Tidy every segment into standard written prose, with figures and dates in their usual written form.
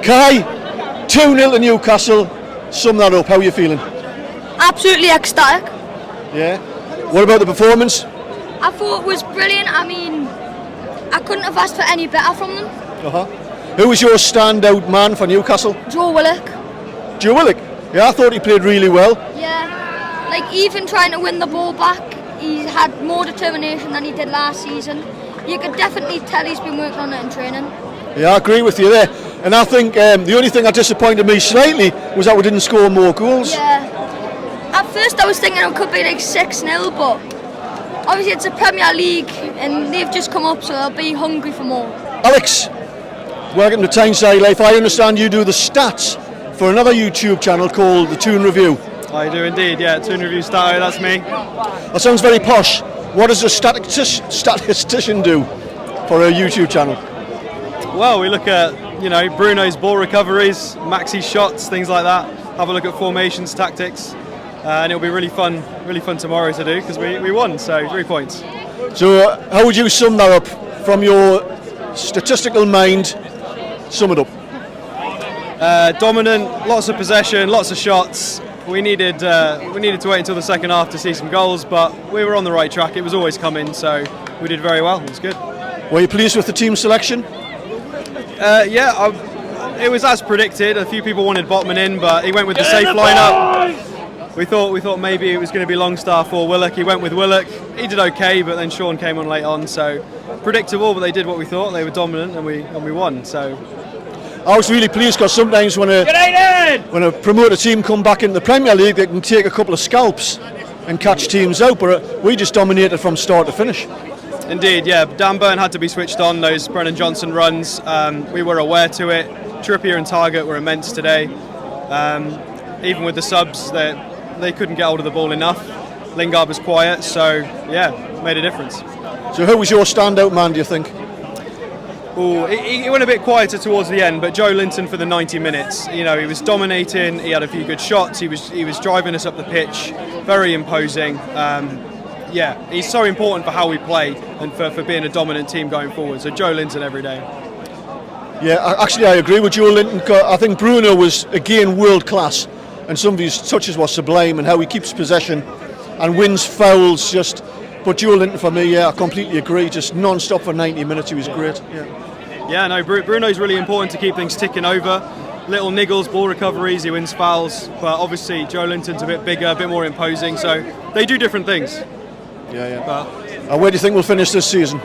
Kai, 2-0 to Newcastle. Sum that up, how are you feeling? Absolutely ecstatic. Yeah. What about the performance? I thought it was brilliant. I mean, I couldn't have asked for any better from them. Who was your standout man for Newcastle? Joe Willock. Joe Willock? Yeah, I thought he played really well. Yeah, like even trying to win the ball back, he had more determination than he did last season. You could definitely tell he's been working on it in training. Yeah, I agree with you there. And I think the only thing that disappointed me slightly was that we didn't score more goals. Yeah. At first I was thinking it could be like 6-0, but obviously it's a Premier League and they've just come up, so they'll be hungry for more. Alex, welcome to Tyneside Life. I understand you do the stats for another YouTube channel called The Toon Review. I do indeed, yeah. Toon Review Stato, that's me. That sounds very posh. What does a statistician do for a YouTube channel? Well, we look at, Bruno's ball recoveries, Maxi's shots, things like that. Have a look at formations, tactics. And it'll be really fun tomorrow to do because we won, so 3 points. So how would you sum that up from your statistical mind? Sum it up. Dominant, lots of possession, lots of shots. We needed to wait until the second half to see some goals, but we were on the right track. It was always coming, so we did very well. It was good. Were you pleased with the team selection? It was as predicted. A few people wanted Botman in, but he went with the safe lineup. We thought maybe it was going to be Longstaff or Willock. He went with Willock. He did okay, but then Sean came on late on, so predictable. But they did what we thought. They were dominant, and we won. So I was really pleased because sometimes when a promoted team come back into the Premier League, they can take a couple of scalps and catch teams out. But we just dominated from start to finish. Indeed, yeah. Dan Burn had to be switched on. Those Brennan Johnson runs, we were aware to it. Trippier and Target were immense today. Even with the subs, they couldn't get hold of the ball enough. Lingard was quiet, so yeah, made a difference. So who was your standout man, do you think? He went a bit quieter towards the end, but Joe Linton for the 90 minutes. He was dominating. He had a few good shots. He was driving us up the pitch, very imposing. He's so important for how we play and for being a dominant team going forward. So Joe Linton every day. Yeah, actually I agree with Joe Linton. I think Bruno was again world class, and some of his touches were sublime, and how he keeps possession and wins fouls. But Joe Linton for me, I completely agree. Just non-stop for 90 minutes, he was great. Bruno's really important to keep things ticking over. Little niggles, ball recoveries, he wins fouls. But obviously Joe Linton's a bit bigger, a bit more imposing. So they do different things. And where do you think we'll finish this season?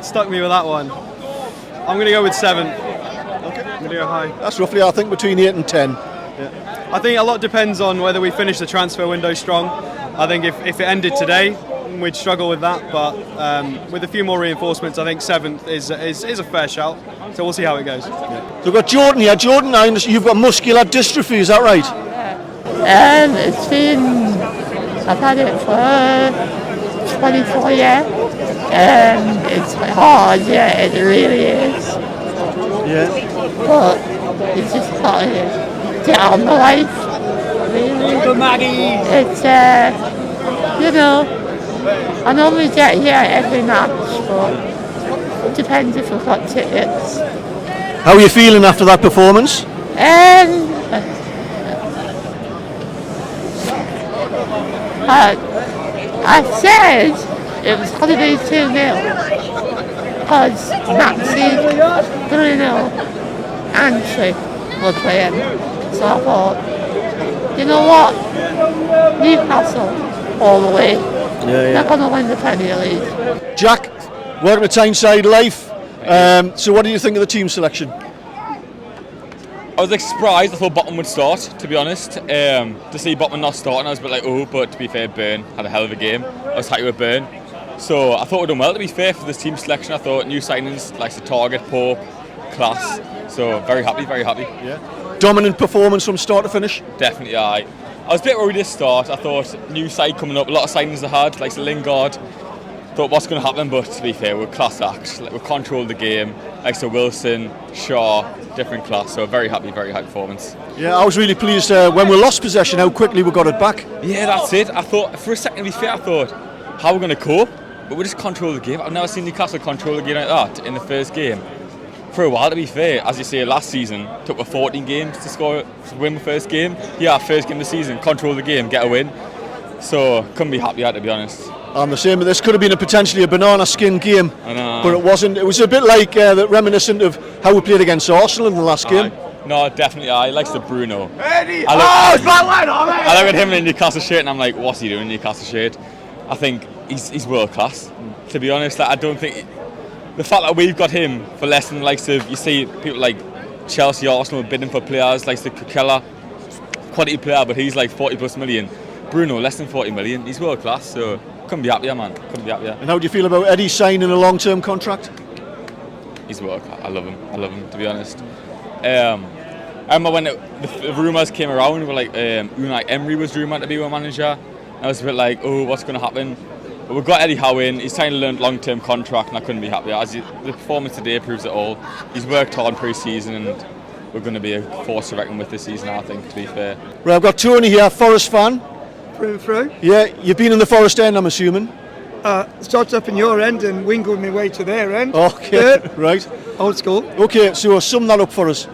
Stuck me with that one. I'm going to go with 7. Okay. I'm going to go high. That's roughly, I think, between 8 and 10. Yeah. I think a lot depends on whether we finish the transfer window strong. I think if it ended today, we'd struggle with that. But with a few more reinforcements, I think 7th is a fair shout. So we'll see how it goes. Yeah. So we've got Jordan here. Jordan, you've got muscular dystrophy, is that right? I've had it for 24 years. It's hard, it really is. Yeah. But it's just got to get on the life, really. It's, I normally get here every match, but it depends if I've got tickets. How are you feeling after that performance? I said it was going to be 2-0 because Maxi, Bruno and Tripp were playing. So I thought, you know what? Newcastle all the way. They're going to win the Premier League. Jack, welcome to Tyneside Life. So what do you think of the team selection? I was surprised. I thought Botman would start, to be honest. To see Botman not starting, I was a bit like, but to be fair, Burn had a hell of a game. I was happy with Burn. So I thought we'd done well, to be fair, for this team selection. I thought new signings like the Target, Pope, class. So very happy, very happy. Yeah. Dominant performance from start to finish? Definitely, aye. I was a bit worried at the start. I thought new side coming up, a lot of signings they had, like the Lingard. Thought what's going to happen, but to be fair, we're class act. We controlled the game. Like so Wilson, Shaw, different class. So very happy performance. Yeah, I was really pleased when we lost possession, how quickly we got it back. Yeah, that's it. I thought, for a second, to be fair, I thought, how are we going to cope? But we just control the game. I've never seen Newcastle control the game like that in the first game. for a while, to be fair, as you say, last season took us 14 games to win the first game. Here, first game of the season, control the game, get a win. So couldn't be happier, to be honest. I'm the same, but this could have been potentially a banana skin game, I know. but it wasn't. It was a bit like reminiscent of how we played against Arsenal in the last game. No, definitely. He likes the Bruno. I look at him in the Newcastle shirt and I'm like, what's he doing in the Newcastle shirt? I think he's world class. To be honest, I don't think the fact that we've got him for less than likes of, you see people like Chelsea, Arsenal bidding for players like the Kukela, quality player, but he's like 40 plus million. Bruno less than 40 million. He's world class, so couldn't be happier, man. Couldn't be happier. And how do you feel about Eddie signing a long-term contract? He's world class. I love him. To be honest. I remember when the rumours came around, we were like, Unai Emery was rumoured to be our manager. I was a bit like, oh, what's going to happen? But we've got Eddie Howe in. He's signed a long-term contract, and I couldn't be happier. The performance today proves it all. He's worked hard pre-season, and we're going to be a force to reckon with this season, I think, to be fair. Right, I've got Tony here, Forest fan. Through. Yeah, you've been in the Forest end, I'm assuming. Started up in your end and wingled my way to their end. Okay, right. Old school. Okay, so sum that up for us.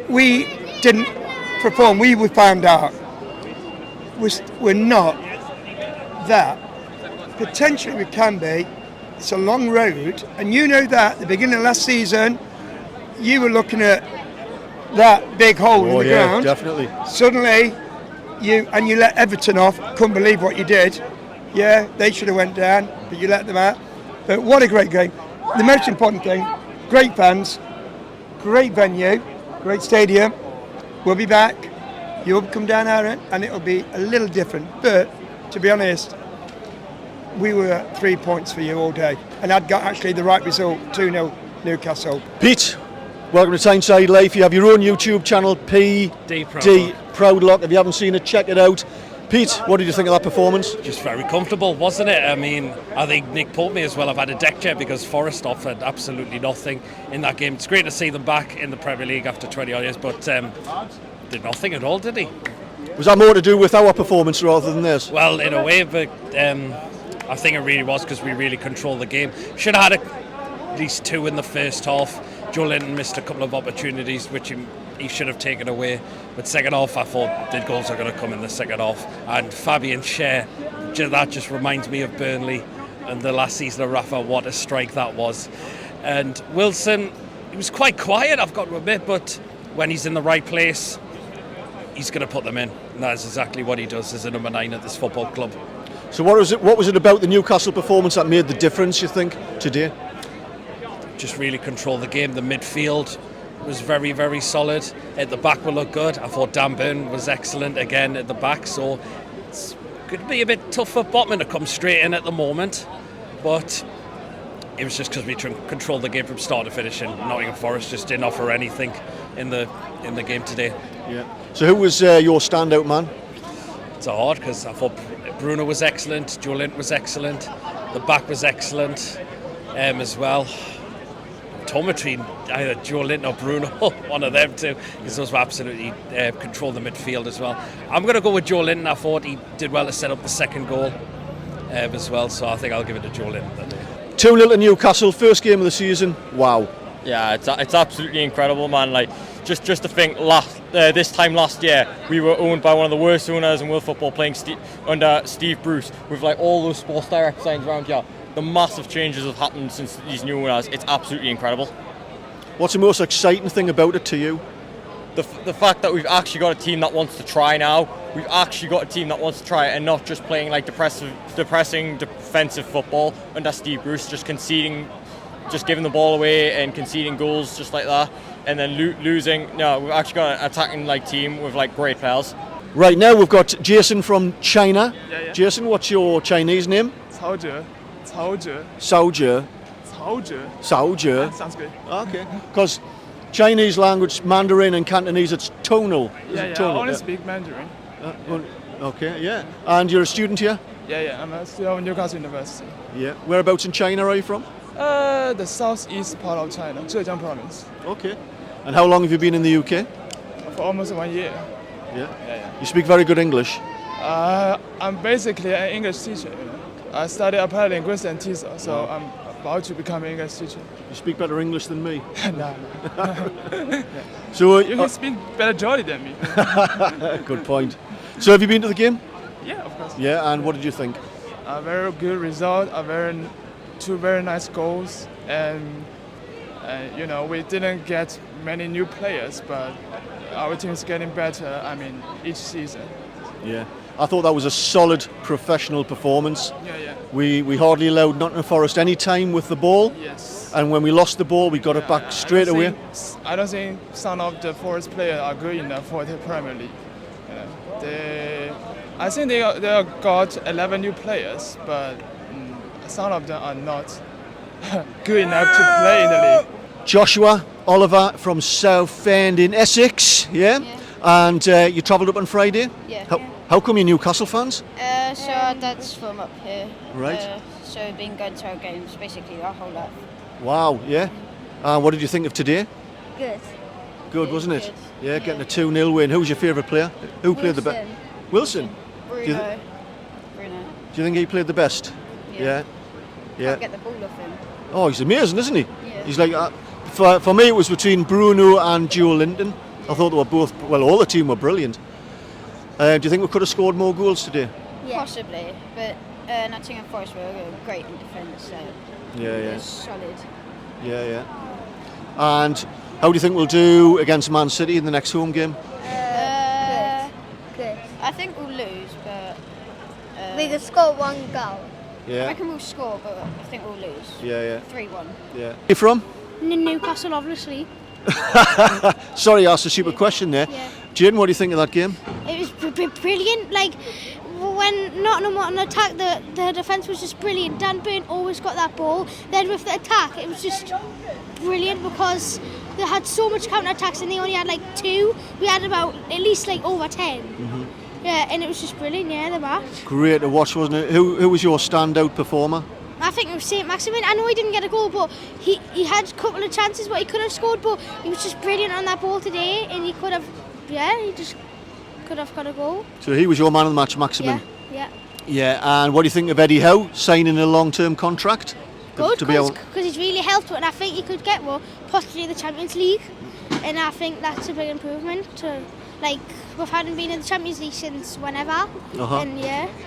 We didn't perform. We found out we're not that. Potentially we can be. It's a long road, and you know that at the beginning of last season, you were looking at that big hole in the ground. Definitely. Suddenly, you let Everton off. Couldn't believe what you did. Yeah, they should have went down, but you let them out. But what a great game. The most important thing, great fans, great venue, great stadium. We'll be back. You'll come down our end, and it'll be a little different. But to be honest, we were 3 points for you all day, and I'd got actually the right result, 2-0 Newcastle. Pete, welcome to Tyneside Life. You have your own YouTube channel, PD Proudlock. If you haven't seen it, check it out. Pete, what did you think of that performance? Just very comfortable, wasn't it? I mean, I think Nick Pope may as well have had a deck chair because Forest offered absolutely nothing in that game. It's great to see them back in the Premier League after 20 odd years, but did nothing at all, did he? Was that more to do with our performance rather than theirs? Well, in a way, but I think it really was because we really controlled the game. Should have had at least 2 in the first half. Joe Linton missed a couple of opportunities which he should have taken away. But second half, I thought the goals are going to come in the second half. And Fabian Schär, that just reminds me of Burnley and the last season of Rafa. What a strike that was. And Wilson, he was quite quiet, I've got to admit, but when he's in the right place, he's going to put them in. And that is exactly what he does as a number 9 at this football club. So what was it about the Newcastle performance that made the difference, you think, today? Just really control the game. The midfield was very, very solid. At the back will look good. I thought Dan Burn was excellent again at the back, so it's going to be a bit tough for Botman to come straight in at the moment, but it was just because we controlled the game from start to finish, and Nottingham Forest just didn't offer anything in the game today. Yeah. So who was your standout man? It's hard because I thought Bruno was excellent, Joe Linton was excellent, the back was excellent as well. Between either Joe Linton or Bruno, one of them two, because those were absolutely controlled the midfield as well. I'm going to go with Joe Linton. I thought he did well to set up the second goal as well, so I think I'll give it to Joe Linton that day. 2-0 to Newcastle, first game of the season. Wow. Yeah, it's absolutely incredible, man. Like just to think, this time last year we were owned by one of the worst owners in world football, playing under Steve Bruce, with like all those Sports Direct signs around here. The massive changes have happened since these new owners. It's absolutely incredible. What's the most exciting thing about it to you? The fact that we've actually got a team that wants to try now. We've actually got a team that wants to try and not just playing like depressing defensive football under Steve Bruce, just conceding, just giving the ball away and conceding goals just like that, and then losing. No, we've actually got an attacking like team with like great players. Right now we've got Jason from China. Yeah. Jason, what's your Chinese name? Saoje. Sounds good. Okay. Because Chinese language, Mandarin and Cantonese, it's tonal. I only speak Mandarin. Okay, yeah. And you're a student here? Yeah. I'm a student of Newcastle University. Yeah. Whereabouts in China are you from? The southeast part of China, Zhejiang province. Okay. And how long have you been in the UK? For almost 1 year. Yeah. You speak very good English. I'm basically an English teacher. I studied applied linguistics and teacher, so I'm about to become an English teacher. You speak better English than me. No. So You can speak better Geordie than me. good point. So have you been to the game? Yeah, of course. Yeah, and what did you think? A very good result, two very nice goals, and you know, we didn't get many new players, but our team is getting better. I mean, each season. Yeah, I thought that was a solid professional performance. Yeah. We hardly allowed Nottingham Forest any time with the ball. Yes. And when we lost the ball, we got it back straight away. I don't think some of the Forest players are good enough for the Premier League. You know, I think they got 11 new players, but some of them are not good enough to play in the league. Joshua Oliver from Southend in Essex, yeah? And you travelled up on Friday? Yeah. How come you're Newcastle fans? So our dad's from up here. Right. So we've been going to our games basically our whole life. Wow, yeah. What did you think of today? Good. Good, wasn't it? Good. Yeah, getting a 2-0 win. Who was your favourite player? Who played the best? Wilson. Bruno. Do you think he played the best? Yeah. Can't get the ball off him. Oh, he's amazing, isn't he? Yeah. He's like, for me it was between Bruno and Joe Linton. I thought they were both, well, all the team were brilliant. Do you think we could have scored more goals today? Yeah. Possibly, but Nottingham Forest were great in defence, so it was solid. Yeah. And how do you think we'll do against Man City in the next home game? Good. I think we'll lose, but We could score 1 goal. I Yeah. reckon we'll score, but I think we'll lose. Yeah. 3-1. Yeah. You from? Newcastle, obviously. Sorry, I asked a stupid question there. Yeah. Jane, what do you think of that game? It was brilliant. Like, when Nottingham were on attack, the defence was just brilliant. Dan Burn always got that ball. Then with the attack, it was just brilliant because they had so much counter-attacks and they only had like 2. We had about at least like over 10. Yeah, and it was just brilliant, the match. Great to watch, wasn't it? Who was your standout performer? I think it was St. Maximin. I know he didn't get a goal, but he had a couple of chances but he could have scored, but he was just brilliant on that ball today and he could have, he just could have got a goal. So he was your man of the match, Maximin? Yeah. Yeah, and what do you think of Eddie Howe signing a long-term contract? Good, To be able- because he's really helped it and I think he could get more, possibly the Champions League. And I think that's a big improvement to, like, we've hadn't been in the Champions League since whenever. Uh-huh. And